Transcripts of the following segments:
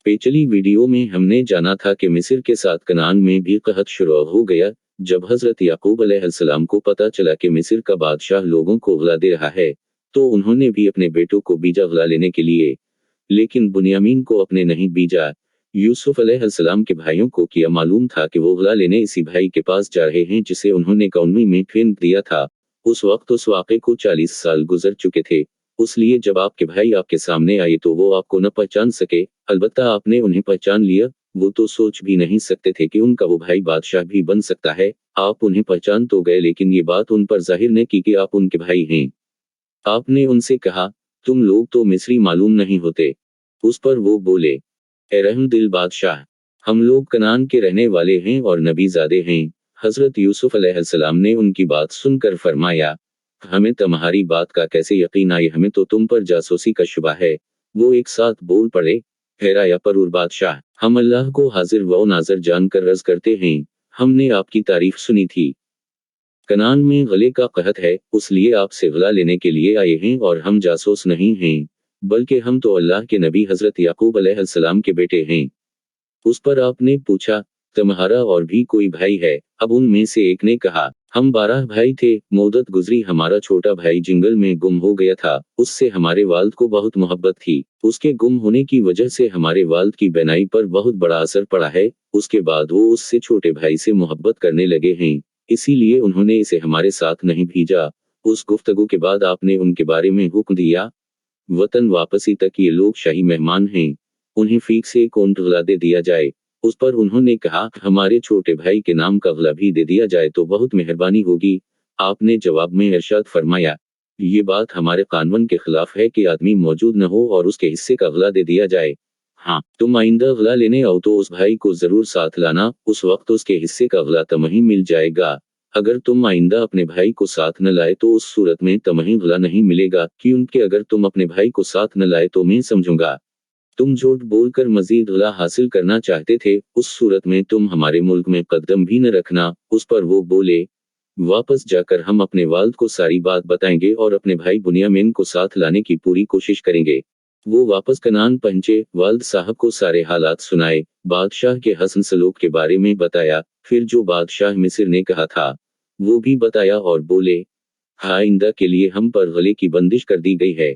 पिछली वीडियो में हमने जाना था कि मिस्र के साथ कनान में भी कहत शुरू हो गया। जब हजरत याकूब अलैहिस्सलाम को पता चला कि मिस्र का बादशाह लोगों को गला दे रहा है, तो उन्होंने भी अपने बेटों को बीजा गला लेने के लिए, लेकिन बुनियामीन को अपने नहीं बीजा। यूसुफ अलैहिस्सलाम के भाइयों को किया मालूम था कि वो गला लेने इसी भाई के पास जा रहे हैं जिसे उन्होंने कौमी में फेंक दिया था। उस वक्त उस वाक़े को 40 साल गुजर चुके थे, इसलिए जब आपके भाई आपके सामने आए तो वो आपको न पहचान सके। अलबत्ता आपने उन्हें पहचान लिया। वो तो सोच भी नहीं सकते थे कि उनका वो भाई बादशाह भी बन सकता है। आप उन्हें पहचान तो गए, लेकिन ये बात उन पर जाहिर न की कि आप उनके भाई हैं। आपने उनसे कहा, तुम लोग तो मिस्री मालूम नहीं होते। उस पर वो बोले, ए रहमदिल बादशाह, हम लोग कनान के रहने वाले हैं और नबीज़ादे हैं। हजरत यूसुफ अलैहिस्सलाम ने उनकी बात सुनकर फरमाया, हमें तुम्हारी बात का कैसे यकीन आए, हमें तो तुम पर जासूसी का शुबा है। वो एक साथ बोल पड़े, ठहराया परवर बादशाह, हम अल्लाह को हाजिर व नाज़र जानकर अर्ज करते हैं, हमने आपकी तारीफ सुनी थी। कनान में गले का कहत है, इसलिए आपसे गला लेने के लिए आए हैं और हम जासूस नहीं हैं, बल्कि हम तो अल्लाह के नबी हजरत याकूब अलैहिस्सलाम के बेटे हैं। उस पर आपने पूछा, तुम्हारा और भी कोई भाई है? अब उनमें से एक ने कहा, हम 12 भाई थे, मुद्दत गुजरी हमारा छोटा भाई जंगल में गुम हो गया था। उससे हमारे वालिद को बहुत मोहब्बत थी। उसके गुम होने की वजह से हमारे वालिद की बेनाई पर बहुत बड़ा असर पड़ा है। उसके बाद वो उससे छोटे भाई से मोहब्बत करने लगे हैं, इसीलिए उन्होंने इसे हमारे साथ नहीं भेजा। उस गुफ्तगू के बाद आपने उनके बारे में हुक्म दिया, वतन वापसी तक ये लोग शाही मेहमान हैं, उन्हें फीक से एक ऊंट गला दे दिया जाए। उस पर उन्होंने कहा, हमारे छोटे भाई के नाम का गला भी दे दिया जाए तो बहुत मेहरबानी होगी। आपने जवाब में इरशाद फरमाया, ये बात हमारे कानून के खिलाफ है कि आदमी मौजूद न हो और उसके हिस्से का गला दे दिया जाए। हाँ, तुम आइंदा गला लेने आओ तो उस भाई को जरूर साथ लाना, उस वक्त उसके हिस्से का गला तुम्हें मिल जाएगा। अगर तुम आइंदा अपने भाई को साथ न लाए तो उस सूरत में तुम्हें गला नहीं मिलेगा, क्योंकि अगर तुम अपने भाई को साथ न लाए तो मैं समझूंगा तुम झूठ बोलकर मजीद गला हासिल करना चाहते थे। उस सूरत में तुम हमारे मुल्क में कदम भी न रखना। उस पर वो बोले, वापस जाकर हम अपने वालिद को सारी बात बताएंगे और अपने भाई बुनियामीन को साथ लाने की पूरी कोशिश करेंगे। वो वापस कनान पहुंचे, वालिद साहब को सारे हालात सुनाए, बादशाह के हसन सलूक के बारे में बताया, फिर जो बादशाह मिस्र ने कहा था वो भी बताया और बोले, आइंदा के लिए हम पर गले की बंदिश कर दी गई है।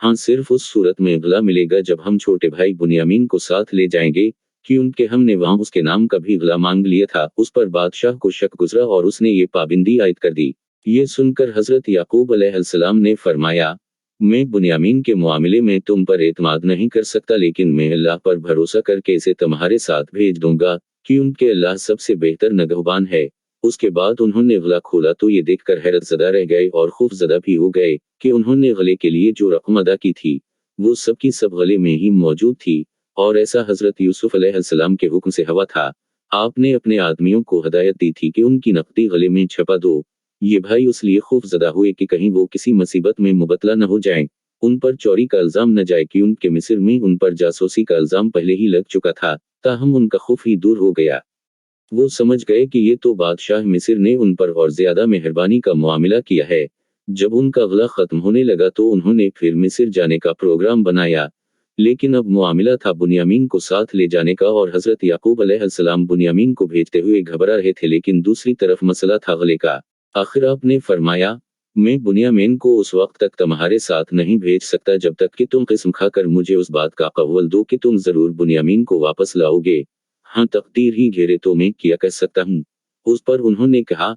हाँ, सिर्फ उस सूरत में गला मिलेगा जब हम छोटे भाई बुनियामीन को साथ ले जाएंगे, क्योंकि हमने वहां उसके नाम का भी गला मांग लिया था। उस पर बादशाह को शक गुजरा और उसने ये पाबंदी आयद कर दी। ये सुनकर हजरत याकूब अलैहिस्सलाम ने फरमाया, मैं बुनियामीन के मामले में तुम पर एतमाद नहीं कर सकता, लेकिन मैं अल्लाह पर भरोसा करके इसे तुम्हारे साथ भेज दूंगा, क्योंकि अल्लाह सबसे बेहतर निगहबान है। उसके बाद उन्होंने गला खोला तो ये देखकर हैरत ज़दा रह गए और खौफ ज़दा भी हो गए कि उन्होंने गले के लिए जो रकम अदा की थी वो सब की सब गले में ही मौजूद थी, और ऐसा हजरत यूसुफ अलैहिस्सलाम के हुक्म से हुआ था। आपने अपने आदमियों को हदायत दी थी कि उनकी नकदी गले में छपा दो। ये भाई इसलिए खौफ ज़दा हुए कि कहीं वो किसी मुसीबत में मुबतला न हो जाएं, उन पर चोरी का इल्ज़ाम न जाए, क्योंकि मिस्र में उन पर जासूसी का इल्ज़ाम पहले ही लग चुका था। ताहम उनका खौफ ही दूर हो गया। वो समझ गए कि ये तो बादशाह मिस्र ने उन पर और ज्यादा मेहरबानी का मुआमिला किया है। जब उनका गला खत्म होने लगा तो उन्होंने फिर मिस्र जाने का प्रोग्राम बनाया, लेकिन अब मुआमिला था बुनियामीन को साथ ले जाने का, और हजरत याकूब अलैहिस्सलाम बुनियामीन को भेजते हुए घबरा रहे थे, लेकिन दूसरी तरफ मसला था गले का। आखिर आपने फरमाया, मैं बुनियामीन को उस वक्त तक तुम्हारे साथ नहीं भेज सकता जब तक कि तुम किस्म खाकर मुझे उस बात का कव्वल दो कि तुम जरूर बुनियामीन को वापस लाओगे। हाँ, तकदीर ही घेरे तो मैं क्या कह सकता हूँ। उस पर उन्होंने कहा,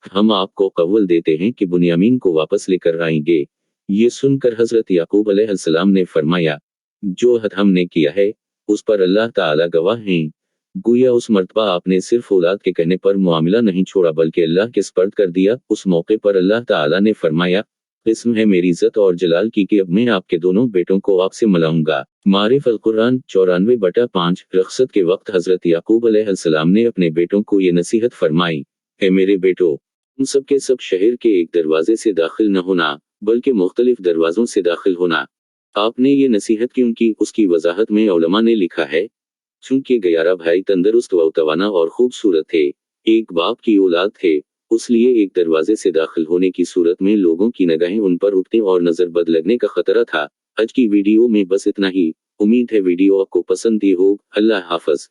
हम आपको कव्वल देते हैं कि बुनियामीन को वापस लेकर आएंगे। ये सुनकर हजरत याकूब अलैहिस्सलाम ने फरमाया, जो हद हमने किया है उस पर अल्लाह ताला गवाह हैं। गोया उस मर्तबा आपने सिर्फ औलाद के कहने पर मामला नहीं छोड़ा बल्कि अल्लाह के स्पर्द कर दिया। उस मौके पर अल्लाह ताला ने फरमाया, किस्म है मेरी इज्जत और जलाल की कि अब मैं आपके दोनों बेटों को आपसे मिलाऊंगा। मारिफ अल कुरान 94/5। रखसत के वक्त हजरत याकूब अलैहिस्सलाम ने अपने बेटों को ये नसीहत फरमाई, है मेरे बेटो, उन सब के सब शहर के एक दरवाजे से दाखिल न होना बल्कि मुख्तलिफ दरवाजों से दाखिल होना। आपने ये नसीहत क्यों की, उसकी वजाहत में उलमा ने लिखा है, चूंकि 11 भाई तंदुरुस्त व तवाना और खूबसूरत थे, एक बाप की औलाद थे, इसलिए एक दरवाजे से दाखिल होने की सूरत में लोगों की निगाहें उन पर उठने और नजर बद लगने का खतरा था। आज की वीडियो में बस इतना ही। उम्मीद है वीडियो आपको पसंद आई हो। अल्लाह हाफ़िज़।